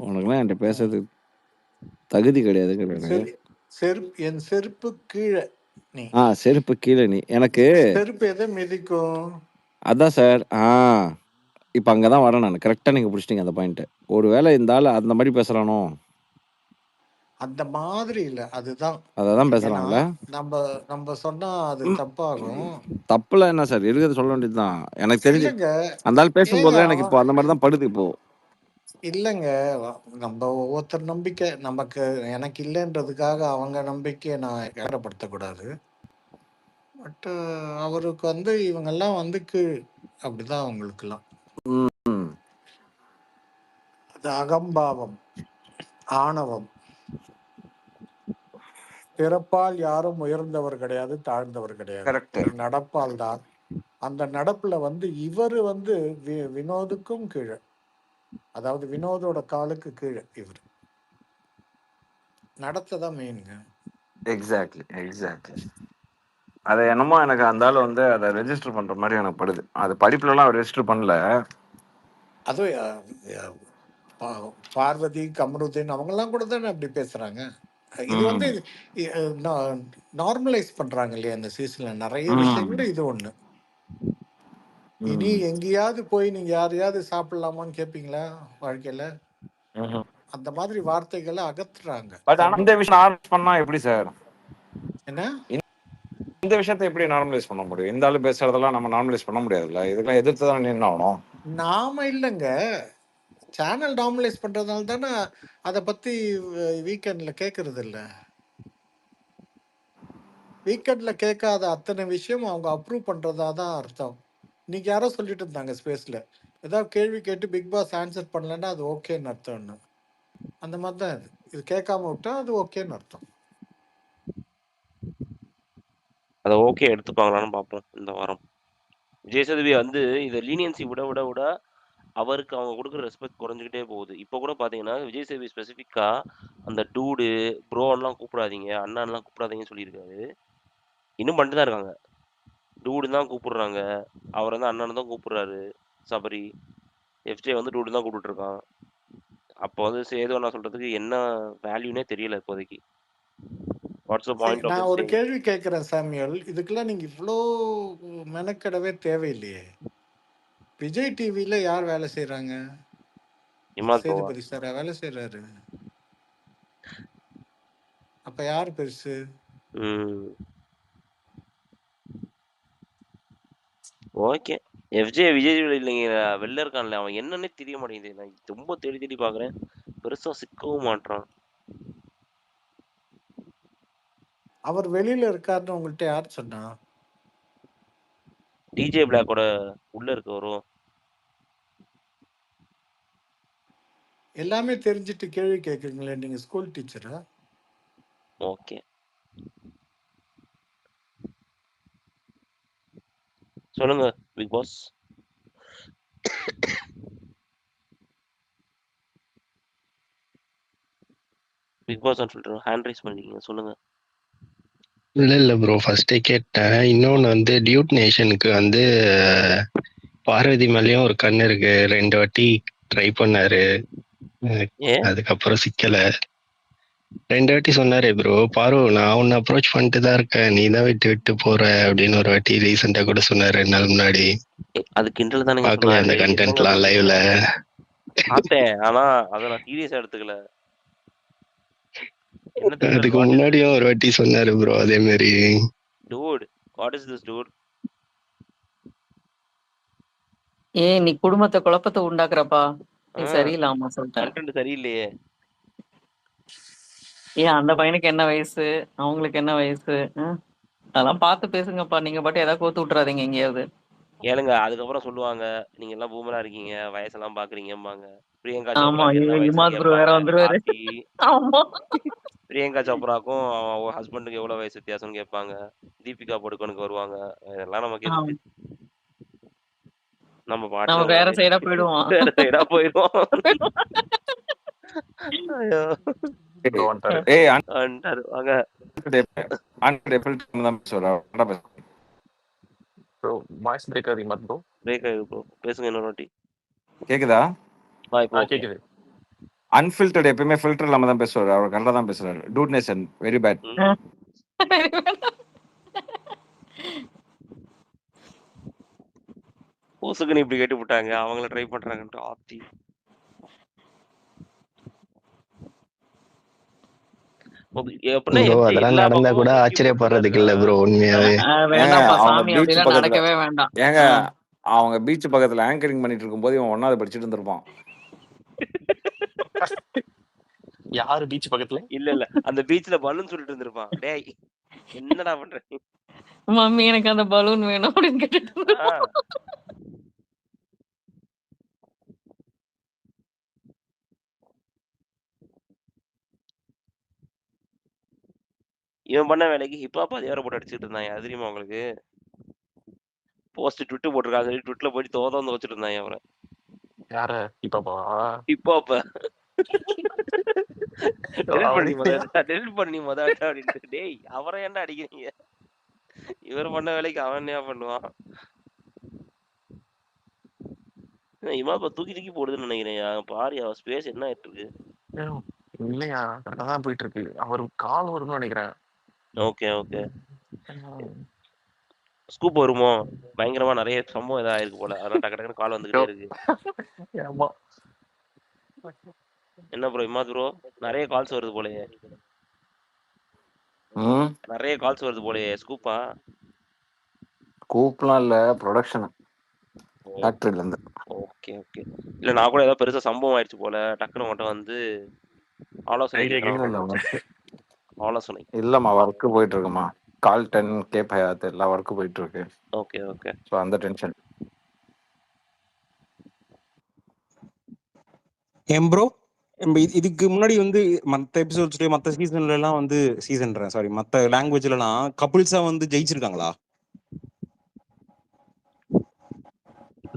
உனக்குலாம் என்கிட்ட பேசுறதுக்கு தகுதி கிடையாதுங்கிறாரு. என் செருப்பு கீழே நீ. செருப்பு கீழே நீ. எனக்கு செருப்பு எதை மிதிக்கும்? அதான் சார். இப்ப அங்கதான் வரேன் நான். கரெக்டா நீங்க புடிச்சிட்டீங்க அந்த பாயிண்ட். ஒருவேளை இந்த ஆள் அந்த மாதிரி பேசுறானோ? அந்த மாதிரி இல்ல, அதுதான் அதான் பேசுறாங்கல்ல. நம்ம சொன்னா அது தப்பாகும். தப்புல என்ன சார் இருக்கிறது, சொல்ல வேண்டியதுதான். எனக்கு தெரிஞ்சு இல்லைங்க, அந்த ஆள் பேசும்போது எனக்கு இப்போ அந்த மாதிரி தான் படுது இப்போ. இல்லைங்க, நம்ம ஒவ்வொருத்தர் நம்பிக்கை நமக்கு எனக்கு இல்லைன்றதுக்காக அவங்க நம்பிக்கையை நான் ஏறப்படுத்தக்கூடாது. பட் அவருக்கு வந்து இவங்கெல்லாம் வந்து கீழ் அப்படிதான் அவங்களுக்குலாம். அது அகம்பாவம், ஆணவம். பிறப்பால் யாரும் உயர்ந்தவர் கிடையாது, தாழ்ந்தவர் கிடையாது. ஒரு நடப்பால் தான். அந்த நடப்புல வந்து இவர் வந்து வினோதுக்கும் கீழே, அதாவது வினோதோட காலுக்கு கீழே இவர் நடத்ததான் மெயினுங்க. எக்ஸாக்ட்லி. அது என்னமோ எனக்கு அந்த ஆள் வந்து அதை ரெஜிஸ்டர் பண்ற மாதிரி எனக்கு படுது. அது படிப்புலலாம் அவர் ரெஜிஸ்டர் பண்ணல. அதுவும் பார்வதி, கமருதீன் அவங்கெல்லாம் கூட தானே அப்படி பேசுறாங்க. இது வந்து நார்மலைஸ் பண்றாங்க இல்லையா இந்த சீசன்ல நிறைய விஷயங்கள். இது ஒண்ணு. இனி எங்கேயாவது போய் நீங்க யாரையாவது சாப்பிடலாமான்னு கேட்பீங்களா வாழ்க்கையில? அந்த மாதிரி வார்த்தைகளை அகற்றுறாங்க. பட் அந்த விஷயம் நார்மலைஸ் பண்ணா எப்படி சார்? என்ன இந்த விஷயத்தை எப்படி நார்மலைஸ் பண்ண முடியும்? இந்த ஆளு பேசுறதெல்லாம் நம்ம நார்மலைஸ் பண்ண முடியாதுல்ல. இதெல்லாம் எதிர்த்து தான் என்ன ஆகணும்? நாம இல்லைங்க, சேனல் நார்மலைஸ் பண்றதுனால தானே அதை பத்தி வீக்கெண்ட்ல கேட்கறது இல்லை. வீக்கெண்ட்ல கேட்காத அத்தனை விஷயம் அவங்க அப்ரூவ் பண்றதா தான் அர்த்தம். இன்னைக்கு யாரோ சொல்லிட்டு இருந்தாங்க ஸ்பேஸ்ல, ஏதாவது கேள்வி கேட்டு பிக் பாஸ் ஆன்சர் பண்ணலன்னா அது ஓகேன்னு அர்த்தம்னு. அந்த மாதிரி தான் இது கேட்காம விட்டா அது ஓகேன்னு அர்த்தம். அதை ஓகே எடுத்துப்பாங்களான்னு பார்ப்போம் இந்த வாரம். விஜய் சேதுபதி வந்து இதை லீனியன்சி விட விட விட அவருக்கு அவங்க கொடுக்குற ரெஸ்பெக்ட் குறைஞ்சிக்கிட்டே போகுது. இப்போ கூட பார்த்தீங்கன்னா விஜய் சேதுபதி ஸ்பெசிஃபிக்காக அந்த டூடு ப்ரோன்லாம் கூப்பிடாதீங்க, அண்ணான்லாம் கூப்பிடாதீங்கன்னு சொல்லியிருக்காரு. இன்னும் பண்ணிட்டு தான் இருக்காங்க. டூடு தான் கூப்பிடுறாங்க, அவர் வந்து அண்ணன் தான் கூப்பிடுறாரு. சபரி எஃப்ஜே வந்து டூடு தான் கூப்பிட்டு இருக்கான். அப்போ வந்து சேது அண்ணா சொல்றதுக்கு என்ன வேல்யூனே தெரியல இப்போதைக்கு. நான் ஒரு கேள்வி கேட்கிறேன் சாமியல், இதுக்கெல்லாம் நீங்க இவ்வளோ மெனக்கெடவே தேவையில்லையே. விஜய் டிவில யார் வேலை செய்யறாங்க? சேதுபதி சார் வேலை செய்யறாரு. அப்ப யார் பெருசு? ஓகே, எஃப்ஜே விஜய் இல்லைங்க, வெளில இருக்கான்ல, அவன் என்னன்னே தெரிய மாட்டேங்குது. நான் ரொம்ப தேடி தேடி பாக்குறேன், பெருசா சிக்கவும் மாட்டான். அவர் வெளியில இருக்காருன்னு உங்கள்கிட்ட யார் சொன்னா? டிஜே பிளாக்கோட உள்ள இருக்க வரும். எல்லாமே தெரிஞ்சிட்டு கேள்வி கேட்குறீங்களே, நீங்க ஸ்கூல் டீச்சரா? ஓகே, சொல்லுங்க பிக் பாஸ். பிக் பாஸ் சொல்லிட்டு ஹேண்ட் ரைஸ் பண்ணிருக்கீங்க, சொல்லுங்க. இல்ல ப்ரோ, ஃபர்ஸ்டே கேட்டேன். இன்னொன்னு வந்து டியூட் நேஷனுக்கு வந்து பார்வதி மேலேயும் ஒரு கண்ணு இருக்கு. 2 வாட்டி ட்ரை பண்ணாரு, அதுக்கப்புறம் சிக்கல. 2 வாட்டி சொன்னாரே ப்ரோ, பாரு நான் உன்னை அப்ரோச் பண்ணிட்டு தான் இருக்கேன், நீ தான் விட்டு போற அப்படின்னு ஒரு வாட்டி ரீசெண்டா கூட சொன்னாரு 2 நாள் முன்னாடி. அது கிண்டல் தானே பார்க்கல அந்த கண்டென்ட்லாம் லைவ்ல. பார்த்தேன், ஆனா அதை நான் சீரியஸா எடுத்துக்கல. அதுக்கு முன்னாடியும் ஒரு வாட்டி சொன்னாரு ப்ரோ அதே மாதிரி. Dude, what is this dude? நீ குடும்பத்தை குழப்பத்தை உண்டாக்குறப்பா, நீ சரியில்லாமா சொல்லிட்டேன். கண்டென்ட் சரியில்லையே. அந்த பையனுக்கு என்ன வயசு, அவங்களுக்கு என்ன வயசு, அதெல்லாம் பார்த்து பேசுங்கப்பா. நீங்க பாட்டு ஏதாவது கோத்து விட்டுறாதீங்க எங்கேயாவது. ஏழுங்க, அதுக்கப்புறம் சொல்லுவாங்க நீங்க எல்லாம் பூமரா இருக்கீங்க, வயசெல்லாம் பாக்குறீங்கம்பாங்க. பிரியங்கா ஆமா, இமாத் ப்ரோ வேற வந்துருவாரு. ஆமா, பிரியங்கா சோப்ராக்கும் அவன் ஹஸ்பண்டுக்கு எவ்வளவு வயசு வித்தியாசம்னு கேட்பாங்க. தீபிகா படுகோனுக்கு வருவாங்க. இதெல்லாம் நமக்கு எதுக்கு? நம்ம பாட்டுல நம்ம வேற சைடா போயிடுவோம். வேற சைடா போயிடுவோம். ஐயோ ப்ரோ வந்துட்டாரு. ஏய் வந்துட்டாரு வாங்க. ப்ரோ வாய்ஸ் பிரேக் அதிகமா ப்ரோ. பிரேக் ஆகுது ப்ரோ, பேசுங்க இன்னொரு வாட்டி. கேக்குதா? இப்போ ஓகே. கேக்குது. அன்ஃபில்டர்ட் எப்பயுமே ஃபில்டர் இல்லாம தான் பேசுவாரு. அவர் கரெக்டா தான் பேசுறாரு. Dude nation very bad. பூசுக்குன்னு இப்படி கேட்டு விட்டாங்க, அவங்கள ட்ரை பண்றாங்கன்ட்டு ஆப்தி. ப்ரோ அதெல்லாம் நடந்தா கூட ஆச்சரியப்படுறதுக்கு இல்ல ப்ரோ, உண்மையாவே. வேண்டாம்ப்பா அவங்க சாமி, பீச் அப்படிலாம் பக்கத்துல நடக்கவே வேண்டாம். ஏங்க அவங்க பீச் பக்கத்துல ஆங்கரிங் பண்ணிட்டு இருக்கும்போது இவன் 1வது படிச்சுட்டு இருந்திருப்பான். யாரு பீச் பக்கத்துல? இல்ல அந்த பீச்ல பலூன் சொல்லிட்டு இருந்திருப்பான். டேய் என்னடா பண்ற? மம்மி எனக்கு அந்த பலூன் வேணும் அப்படின்னு கேட்டுட்டு இவன் பண்ண வேலைக்கு ஹிப்ஹாப் அது வேற போட்டு அடிச்சுட்டு இருந்தான். அது தெரியுமா உங்களுக்கு? போஸ்ட் ட்விட்டர் போட்டிருக்காங்க சொல்லி ட்விட்டர்ல போய் தோதோந்து வச்சுட்டு இருந்தாங்க அவரை. யார? ஹிப்ஹாப்பா? ஹிப்ஹாப்ப டெலிட் பண்ணி முத அப்படின்ட்டு. டேய் அவரை ஏன்டா அடிக்கிறீங்க? இவர் பண்ண வேலைக்கு அவன் என்ன பண்ணுவான்? இமாப்பா தூக்கி தூக்கி போடுதுன்னு நினைக்கிறேன். பாரு அவ ஸ்பேஸ் என்ன ஆயிட்டு இருக்கு. இல்லையா, கரெக்டா தான் போயிட்டு இருக்கு. அவர் கால் வரும்னு நினைக்கிறேன். Okay okay. ஸ்கூப் வருமோ? பயங்கரமா நிறைய சம்பவம் ஏதாவது ஆயிருக்கு போல, அதெல்லாம் டக்கு டக்குன்னு கால் வந்துகிட்டே இருக்கு. என்ன ப்ரோ இமாத் ப்ரோ, நிறைய கால்ஸ் வருது போலயே. நிறைய கால்ஸ் வருது போலயே. ஸ்கூப்பா? ஸ்கூப்லாம் இல்ல, ப்ரொடக்ஷன் ஃபேக்டரியில இருந்து. Okay okay. இல்ல நான் கூட ஏதாவது பெருசா சம்பவம் ஆயிடுச்சு போல, டக்குனு மட்டும் வந்து ஆலோசனை ஆலோசனை. இல்லம்மா ஒர்க்கு போயிட்டு இருக்குமா. கால் 10 கேப் ஹயாத் எல்லா ஒர்க்கு போயிட்டு இருக்கு. Okay okay. ஸோ அந்த டென்ஷன். ஏன் ப்ரோ இதுக்கு முன்னாடி வந்து மற்ற எபிசோட்ஸ்லயே மற்ற சீசன்ல எல்லாம் வந்து மற்ற லாங்குவேஜ்ல எல்லாம் கப்புள்ஸா வந்து ஜெயிச்சிருக்காங்களா?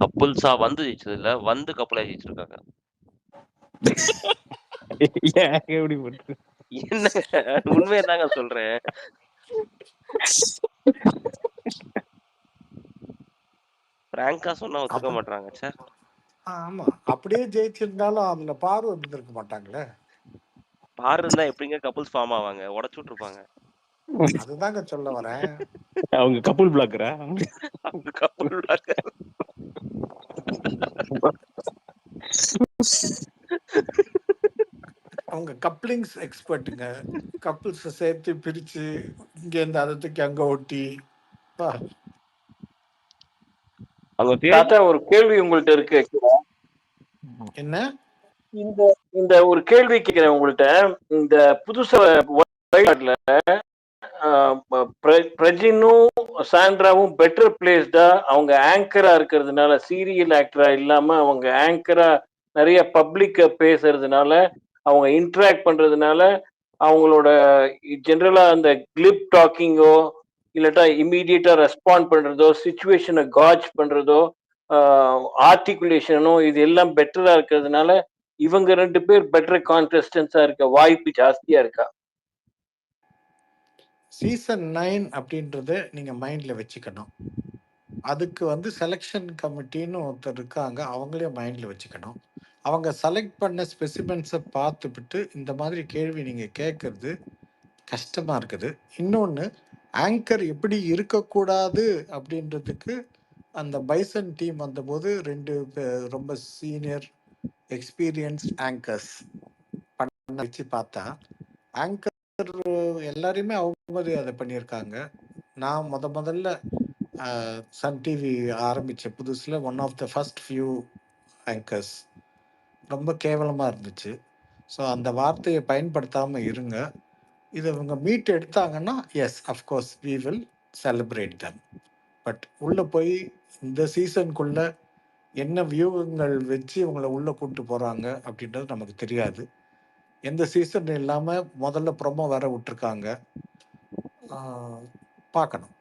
கப்புள்ஸா வந்து ஜெயிச்சது இல்ல, வந்து கப்புளா ஜெயிச்சிருக்காங்க. என்ன உண்மையை தாங்க சொல்றேன். பிராங்கா சொன்னா ஒத்துக்க மாட்டாங்க சார். ஆமா, அப்படியே ஜெயிச்சிருந்தாலும் அதுல பாரு இருந்திருக்க மாட்டாங்களே. பாரு இருந்தா எப்படிங்க கப்புள்ஸ் ஃபார்ம் ஆவாங்க? உடச்சு விட்டுருப்பாங்க. அதுதாங்க சொல்ல வரேன். அவங்க கப்புள் பிளாக்கரா? அவங்க கப்புள் பிளாக்கர். அவங்க கப்ளிங்ஸ் எக்ஸ்பர்ட்டுங்க. கப்புள்ஸ் சேர்த்து பிரிச்சு இங்க இருந்து அதை தூக்கி அங்க ஒட்டி. தாத்தா ஒரு கேள்வி உங்கள்ட்ட இருக்கு. என்ன? இந்த ஒரு கேள்வி கேட்கிறேன் உங்கள்ட்ட. இந்த புதுசா பிரஜினும் சாண்ட்ராவும் பெட்டர் பிளேஸ்டா அவங்க ஆங்கரா இருக்கிறதுனால, சீரியல் ஆக்டரா இல்லாம அவங்க ஆங்கரா நிறைய பப்ளிக்க பேசுறதுனால, அவங்க இன்டராக்ட் பண்றதுனால, அவங்களோட ஜெனரலா அந்த கிளிப் டாக்கிங்கோ இல்லாட்டா இம்மீடியட்டா ரெஸ்பாண்ட் பண்றதோ, சிச்சுவேஷனை காஜ் பண்றதோ, ஆர்டிகுலேஷனோ இது எல்லாம் பெட்டரா இருக்கிறதுனால இவங்க 2 பேர் பெட்டர் கான்டெஸ்டன்ஸா இருக்க வாய்ப்பு ஜாஸ்தியா இருக்கா? சீசன் 9 அப்படின்றத நீங்க மைண்ட்ல வச்சுக்கணும். அதுக்கு வந்து செலெக்ஷன் கமிட்டின்னு ஒருத்தர் இருக்காங்க, அவங்களையும் மைண்ட்ல வச்சுக்கணும். அவங்க செலக்ட் பண்ண ஸ்பெசிமென்ஸை பார்த்துவிட்டு இந்த மாதிரி கேள்வி நீங்க கேட்கறது கஷ்டமா இருக்குது. இன்னொன்று, ஆங்கர் எப்படி இருக்கக்கூடாது அப்படின்றதுக்கு அந்த பைசன் டீம் வந்தபோது 2 ரொம்ப சீனியர் எக்ஸ்பீரியன்ஸ்ட் ஆங்கர்ஸ் பண்ண வச்சு பார்த்தா, ஆங்கர் எல்லாரையுமே அவங்க அதை பண்ணியிருக்காங்க. நான் முதல்ல சன் டிவி ஆரம்பித்த புதுசில் one of the first few anchors ரொம்ப கேவலமாக இருந்துச்சு. ஸோ அந்த வார்த்தையை பயன்படுத்தாமல் இருங்க. இதை இவங்க மீட் எடுத்தாங்கன்னா yes of course we will celebrate them. But உள்ளே போய் இந்த சீசனுக்குள்ளே என்ன வியூகங்கள் வச்சு இவங்களை உள்ளே கூப்பிட்டு போகிறாங்க அப்படின்றது நமக்கு தெரியாது. எந்த சீசன் இல்லாமல் முதல்ல ப்ரொமோ வேற விட்டுருக்காங்க. பார்க்கணும்.